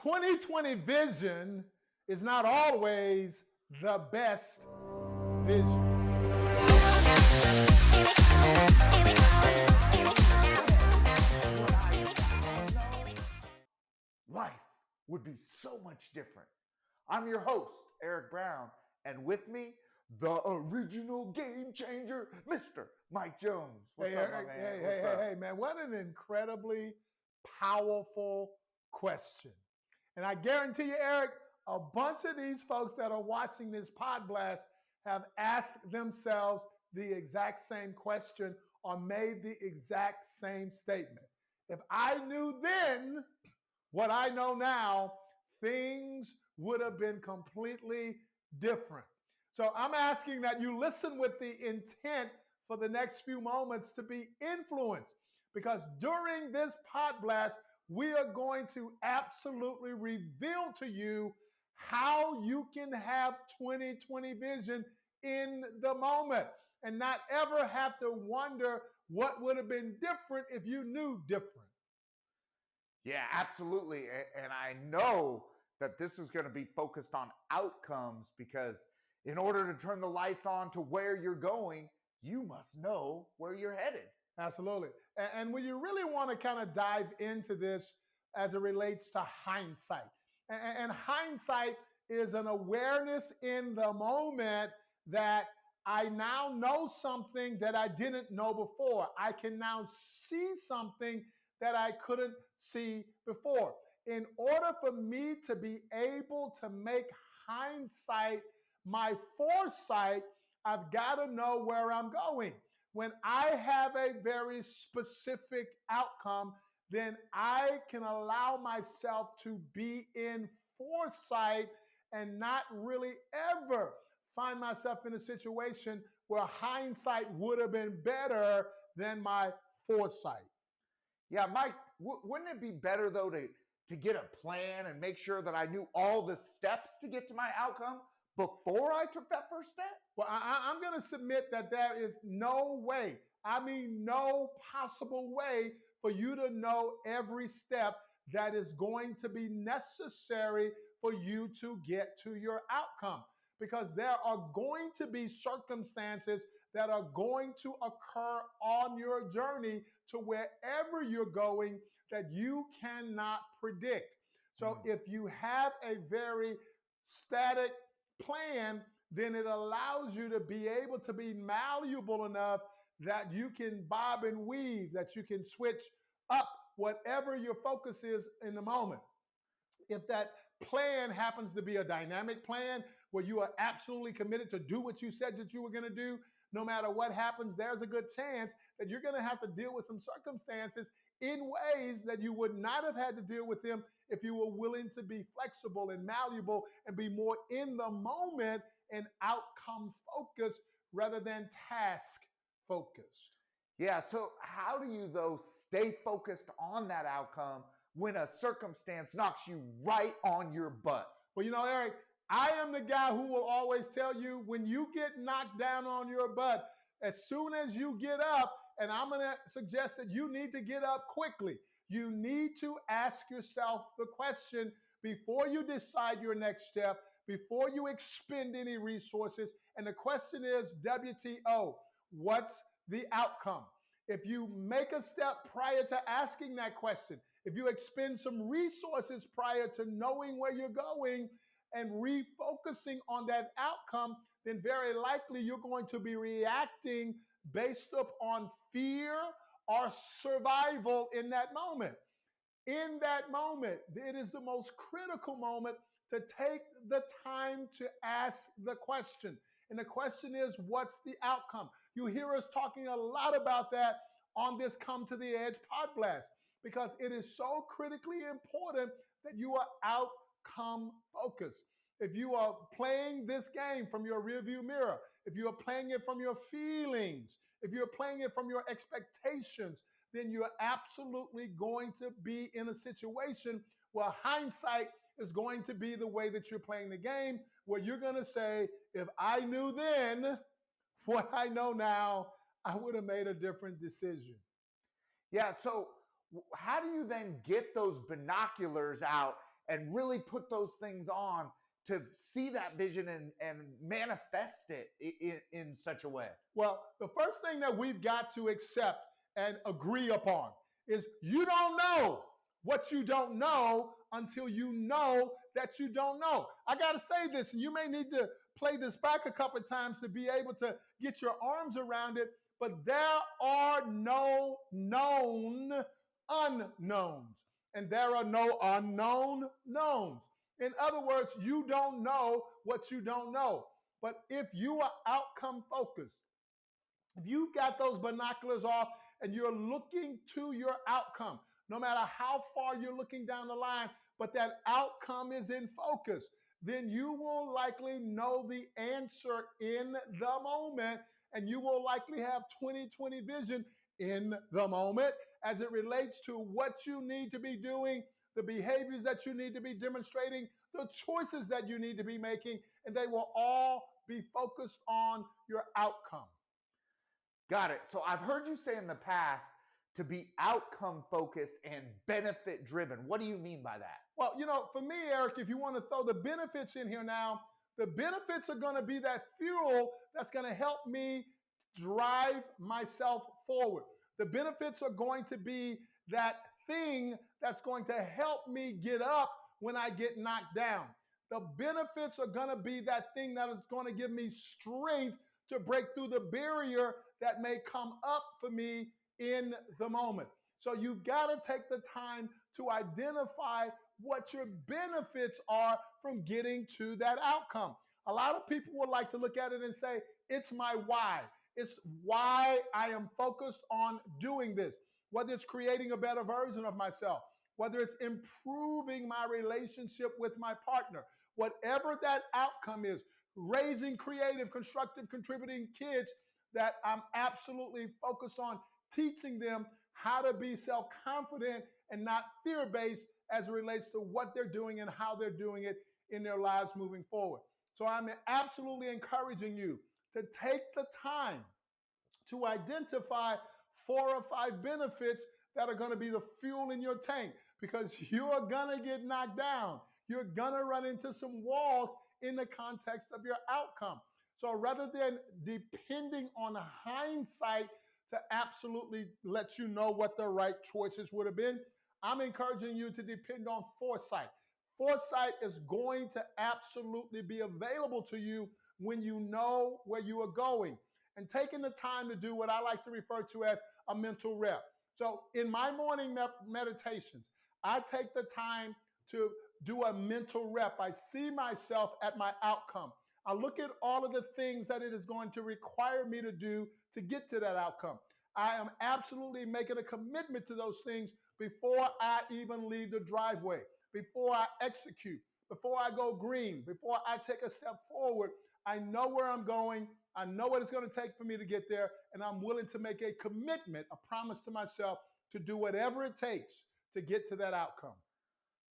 2020 vision is not always the best vision. What I now know, life would be so much different. I'm your host, Eric Brown, and with me, the original game changer, Mr. Mike Jones. What's up, my man? What's up? Hey, man, what an incredibly powerful question. And I guarantee you, Eric, a bunch of these folks that are watching this pod blast have asked themselves the exact same question or made the exact same statement. If I knew then what I know now, things would have been completely different. So I'm asking that you listen with the intent for the next few moments to be influenced, because during this pod blast, we are going to absolutely reveal to you how you can have 2020 vision in the moment and not ever have to wonder what would have been different if you knew different. Yeah, absolutely. And I know that this is going to be focused on outcomes because in order to turn the lights on to where you're going, you must know where you're headed. Absolutely. And when you really want to kind of dive into this as it relates to hindsight, and hindsight is an awareness in the moment that I now know something that I didn't know before. I can now see something that I couldn't see before. In order for me to be able to make hindsight my foresight, I've got to know where I'm going. When I have a very specific outcome, then I can allow myself to be in foresight and not really ever find myself in a situation where hindsight would have been better than my foresight. Yeah, Mike, wouldn't it be better though to get a plan and make sure that I knew all the steps to get to my outcome before I took that first step? Well, I'm going to submit that there is no way, I mean, no possible way for you to know every step that is going to be necessary for you to get to your outcome. Because there are going to be circumstances that are going to occur on your journey to wherever you're going that you cannot predict. So if you have a very static plan, then it allows you to be able to be malleable enough that you can bob and weave, that you can switch up whatever your focus is in the moment. If that plan happens to be a dynamic plan where you are absolutely committed to do what you said that you were going to do, no matter what happens, there's a good chance that you're going to have to deal with some circumstances in ways that you would not have had to deal with them if you were willing to be flexible and malleable and be more in the moment and outcome focused rather than task focused. Yeah, so how do you, though, stay focused on that outcome when a circumstance knocks you right on your butt? Well, Eric, I am the guy who will always tell you when you get knocked down on your butt, as soon as you get up, and I'm going to suggest that you need to get up quickly. You need to ask yourself the question before you decide your next step, before you expend any resources. And the question is WTO, what's the outcome? If you make a step prior to asking that question, if you expend some resources prior to knowing where you're going and refocusing on that outcome, then very likely you're going to be reacting based upon fear or survival in that moment. In that moment, it is the most critical moment to take the time to ask the question. And the question is, what's the outcome? You hear us talking a lot about that on this Come to the Edge podcast because it is so critically important that you are outcome focused. If you are playing this game from your rearview mirror, if you are playing it from your feelings, if you're playing it from your expectations, then you're absolutely going to be in a situation where hindsight is going to be the way that you're playing the game, where you're going to say, if I knew then what I know now, I would have made a different decision. Yeah, so how do you then get those binoculars out and really put those things on to see that vision and manifest it in such a way? Well, the first thing that we've got to accept and agree upon is you don't know what you don't know until you know that you don't know. I got to say this, and you may need to play this back a couple of times to be able to get your arms around it, but there are no known unknowns, and there are no unknown knowns. In other words, you don't know what you don't know. But if you are outcome focused, if you've got those binoculars off and you're looking to your outcome, no matter how far you're looking down the line, but that outcome is in focus, then you will likely know the answer in the moment, and you will likely have 20/20 vision in the moment as it relates to what you need to be doing, the behaviors that you need to be demonstrating, the choices that you need to be making, and they will all be focused on your outcome. Got it. So I've heard you say in the past to be outcome focused and benefit driven. What do you mean by that? Well, for me, Eric, if you want to throw the benefits in here now, the benefits are going to be that fuel that's going to help me drive myself forward. The benefits are going to be that thing that's going to help me get up when I get knocked down. The benefits are going to be that thing that is going to give me strength to break through the barrier that may come up for me in the moment. So you've got to take the time to identify what your benefits are from getting to that outcome. A lot of people would like to look at it and say, it's my why. It's why I am focused on doing this, whether it's creating a better version of myself, whether it's improving my relationship with my partner, whatever that outcome is, raising creative, constructive, contributing kids that I'm absolutely focused on teaching them how to be self-confident and not fear-based as it relates to what they're doing and how they're doing it in their lives moving forward. So I'm absolutely encouraging you to take the time to identify 4 or 5 benefits that are going to be the fuel in your tank, because you're going to get knocked down. You're going to run into some walls in the context of your outcome. So rather than depending on hindsight to absolutely let you know what the right choices would have been, I'm encouraging you to depend on foresight. Foresight is going to absolutely be available to you when you know where you are going, and taking the time to do what I like to refer to as a mental rep. So in my morning meditations, I take the time to do a mental rep. I see myself at my outcome. I look at all of the things that it is going to require me to do to get to that outcome. I am absolutely making a commitment to those things before I even leave the driveway, before I execute, before I go green, before I take a step forward. I know where I'm going. I know what it's going to take for me to get there, and I'm willing to make a commitment, a promise to myself to do whatever it takes to get to that outcome.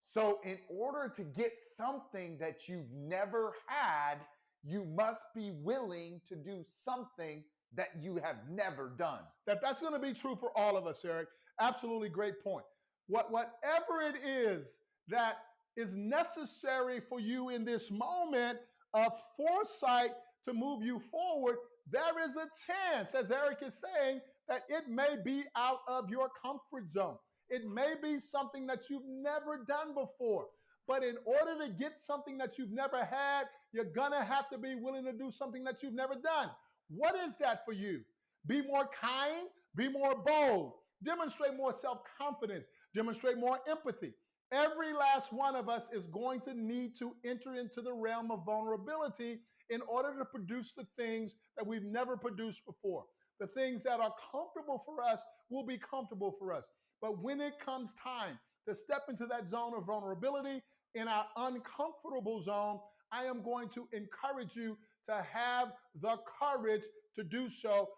So in order to get something that you've never had, you must be willing to do something that you have never done. That's going to be true for all of us, Eric. Absolutely great point. Whatever it is that is necessary for you in this moment of foresight to move you forward, there is a chance, as Eric is saying, that it may be out of your comfort zone. It may be something that you've never done before. But in order to get something that you've never had, you're going to have to be willing to do something that you've never done. What is that for you? Be more kind, be more bold, demonstrate more self-confidence, demonstrate more empathy. Every last one of us is going to need to enter into the realm of vulnerability in order to produce the things that we've never produced before. The things that are comfortable for us will be comfortable for us. But when it comes time to step into that zone of vulnerability, in our uncomfortable zone, I am going to encourage you to have the courage to do so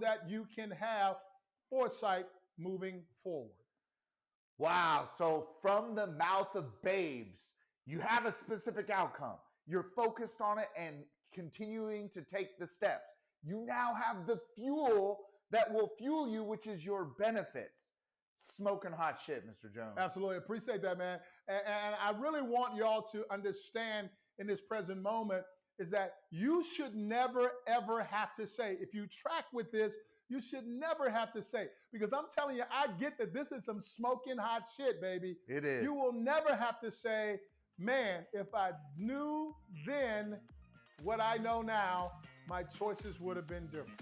that you can have foresight moving forward. Wow. So from the mouth of babes, you have a specific outcome. You're focused on it and continuing to take the steps. You now have the fuel that will fuel you, which is your benefits. Smoking hot shit, Mr. Jones. Absolutely. Appreciate that, man. And I really want y'all to understand in this present moment is that you should never, ever have to say, if you track with this, you should never have to say, because I'm telling you, I get that this is some smoking hot shit, baby. It is. You will never have to say, man, if I knew then what I know now, my choices would have been different.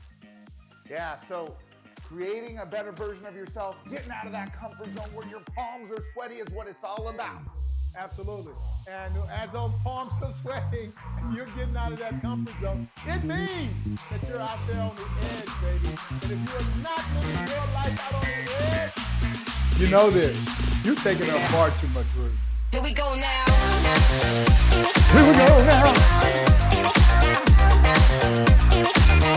Yeah, so creating a better version of yourself, getting out of that comfort zone where your palms are sweaty is what it's all about. Absolutely. And as those palms are sweating and you're getting out of that comfort zone, it means that you're out there on the edge, baby. And if you're not living your life out on the edge, you know this. You're taking up far too much room. Here we go now. Here we go now.